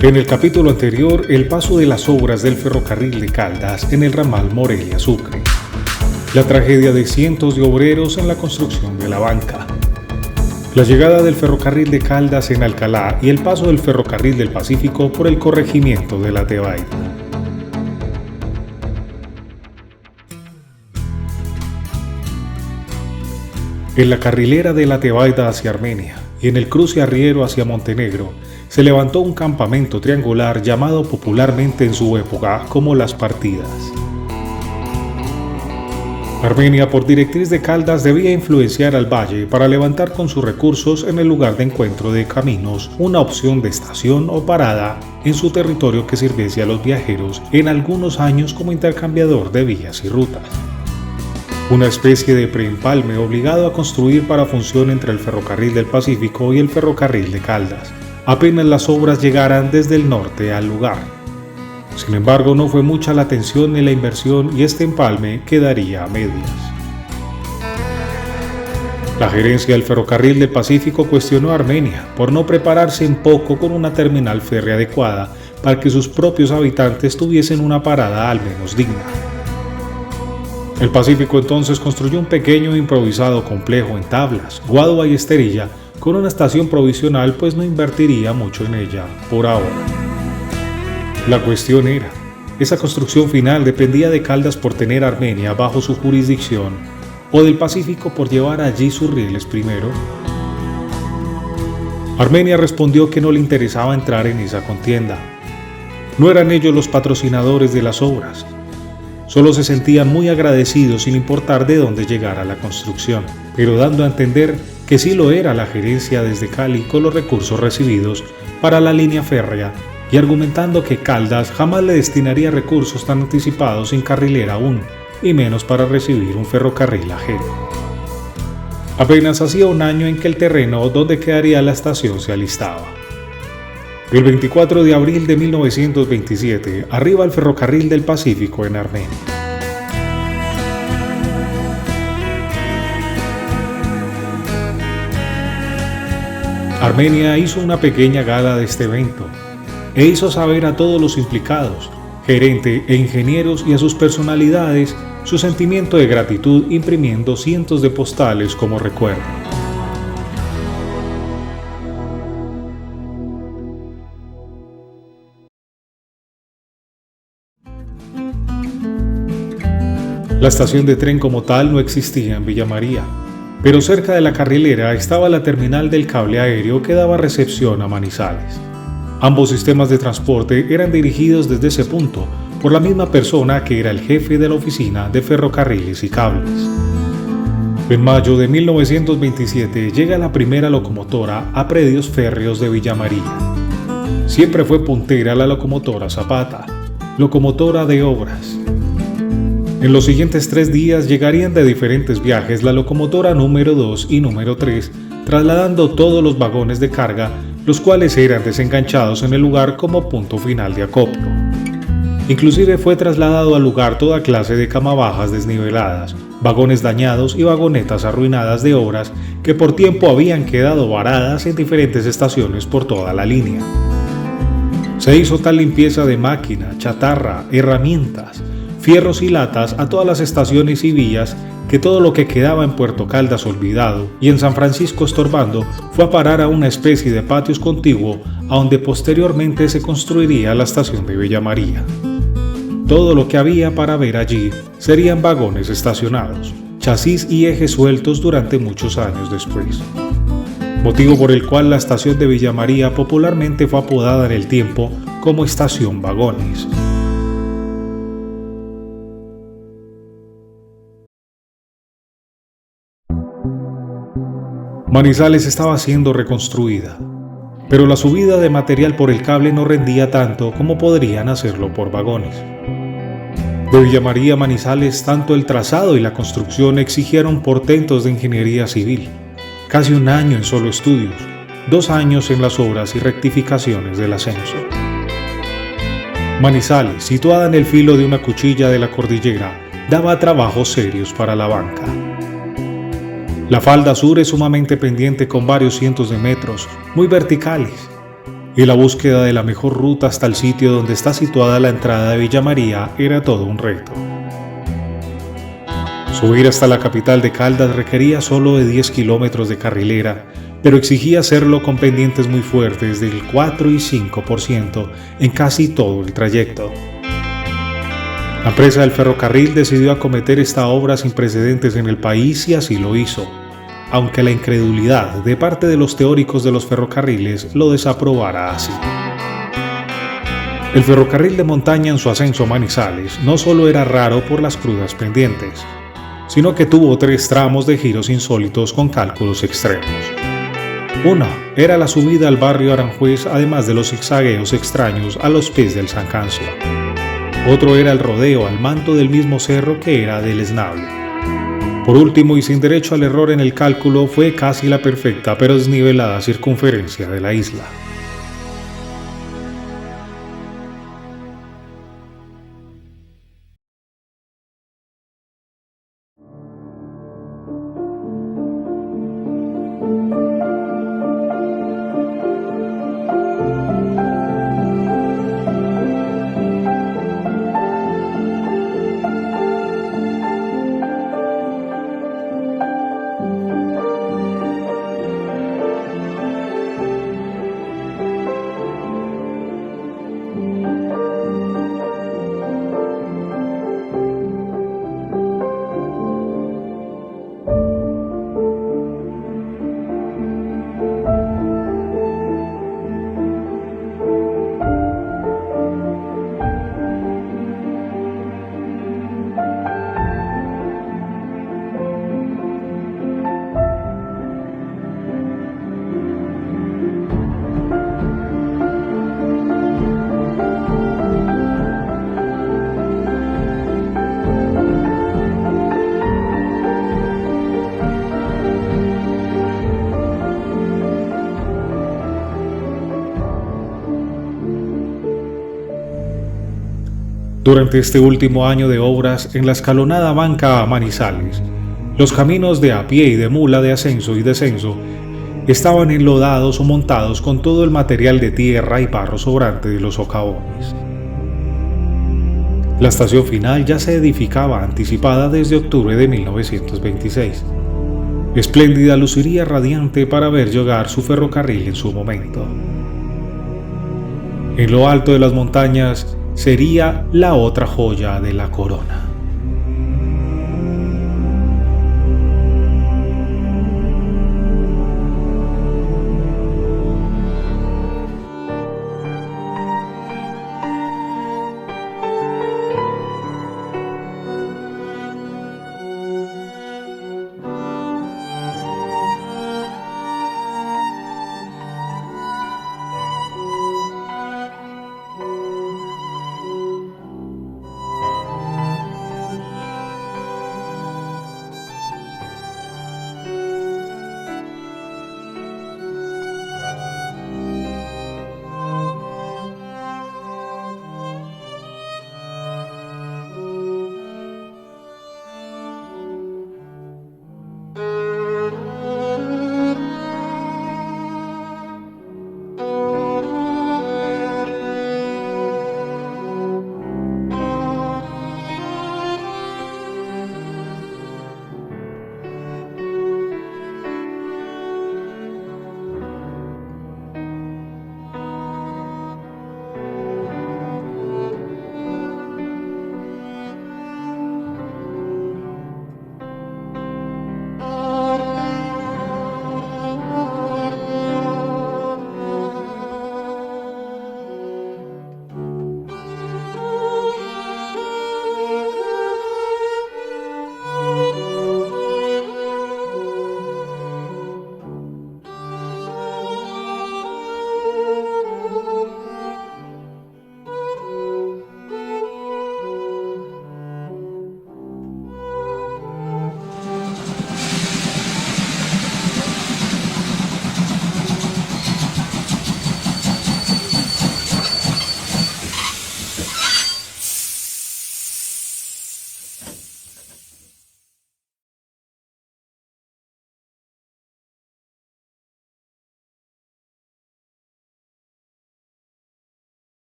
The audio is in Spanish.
En el capítulo anterior, el paso de las obras del ferrocarril de Caldas en el ramal Morelia-Sucre. La tragedia de cientos de obreros en la construcción de la banca. La llegada del ferrocarril de Caldas en Alcalá y el paso del ferrocarril del Pacífico por el corregimiento de La Tebaida. En la carrilera de La Tebaida hacia Armenia y en el cruce arriero hacia Montenegro, se levantó un campamento triangular llamado popularmente en su época como Las Partidas. Armenia, por directriz de Caldas, debía influenciar al valle para levantar con sus recursos en el lugar de encuentro de caminos una opción de estación o parada en su territorio que sirviese a los viajeros en algunos años como intercambiador de vías y rutas. Una especie de preempalme obligado a construir para función entre el ferrocarril del Pacífico y el ferrocarril de Caldas, apenas las obras llegaran desde el norte al lugar. Sin embargo, no fue mucha la atención ni la inversión y este empalme quedaría a medias. La gerencia del ferrocarril del Pacífico cuestionó a Armenia por no prepararse en poco con una terminal férrea adecuada para que sus propios habitantes tuviesen una parada al menos digna. El Pacífico entonces construyó un pequeño e improvisado complejo en tablas, guadua y esterilla con una estación provisional, pues no invertiría mucho en ella por ahora. La cuestión era, ¿esa construcción final dependía de Caldas por tener a Armenia bajo su jurisdicción o del Pacífico por llevar allí sus rieles primero? Armenia respondió que no le interesaba entrar en esa contienda. No eran ellos los patrocinadores de las obras. Solo se sentían muy agradecidos sin importar de dónde llegara la construcción, pero dando a entender que sí lo era la gerencia desde Cali con los recursos recibidos para la línea férrea y argumentando que Caldas jamás le destinaría recursos tan anticipados sin carrilera aún, y menos para recibir un ferrocarril ajeno. Apenas hacía un año en que el terreno donde quedaría la estación se alistaba. El 24 de abril de 1927 arriba el ferrocarril del Pacífico en Armenia. Armenia hizo una pequeña gala de este evento e hizo saber a todos los implicados, gerente e ingenieros y a sus personalidades, su sentimiento de gratitud imprimiendo cientos de postales como recuerdo. La estación de tren como tal no existía en Villa María, pero cerca de la carrilera estaba la terminal del cable aéreo que daba recepción a Manizales. Ambos sistemas de transporte eran dirigidos desde ese punto por la misma persona que era el jefe de la oficina de ferrocarriles y cables. En mayo de 1927 llega la primera locomotora a predios férreos de Villa María. Siempre fue puntera la locomotora Zapata, locomotora de obras. En los siguientes 3 días llegarían de diferentes viajes la locomotora número 2 y número 3, trasladando todos los vagones de carga, los cuales eran desenganchados en el lugar como punto final de acopio. Inclusive fue trasladado al lugar toda clase de camabajas desniveladas, vagones dañados y vagonetas arruinadas de obras que por tiempo habían quedado varadas en diferentes estaciones por toda la línea. Se hizo tal limpieza de máquina, chatarra, herramientas, fierros y latas a todas las estaciones y vías que todo lo que quedaba en Puerto Caldas olvidado y en San Francisco estorbando fue a parar a una especie de patios contiguo a donde posteriormente se construiría la estación de Villa María. Todo lo que había para ver allí serían vagones estacionados, chasis y ejes sueltos durante muchos años después. Motivo por el cual la estación de Villa María popularmente fue apodada en el tiempo como Estación Vagones. Manizales estaba siendo reconstruida, pero la subida de material por el cable no rendía tanto como podrían hacerlo por vagones. De Villa María a Manizales, tanto el trazado y la construcción exigieron portentos de ingeniería civil, casi un año en solo estudios, 2 años en las obras y rectificaciones del ascenso. Manizales, situada en el filo de una cuchilla de la cordillera, daba trabajos serios para la banca. La falda sur es sumamente pendiente con varios cientos de metros, muy verticales, y la búsqueda de la mejor ruta hasta el sitio donde está situada la entrada de Villa María era todo un reto. Subir hasta la capital de Caldas requería solo de 10 kilómetros de carrilera, pero exigía hacerlo con pendientes muy fuertes del 4 y 5% en casi todo el trayecto. La empresa del ferrocarril decidió acometer esta obra sin precedentes en el país y así lo hizo, aunque la incredulidad de parte de los teóricos de los ferrocarriles lo desaprobara así. El ferrocarril de montaña en su ascenso a Manizales no solo era raro por las crudas pendientes, sino que tuvo 3 tramos de giros insólitos con cálculos extremos. Uno era la subida al barrio Aranjuez, además de los zigzagueos extraños a los pies del San Cancio. Otro era el rodeo al manto del mismo cerro que era deleznable. Por último, y sin derecho al error en el cálculo, fue casi la perfecta pero desnivelada circunferencia de la isla. Durante este último año de obras en la escalonada banca a Manizales, los caminos de a pie y de mula de ascenso y descenso estaban enlodados o montados con todo el material de tierra y barro sobrante de los socavones. La estación final ya se edificaba anticipada desde octubre de 1926. Espléndida luciría radiante para ver llegar su ferrocarril en su momento. En lo alto de las montañas sería la otra joya de la corona.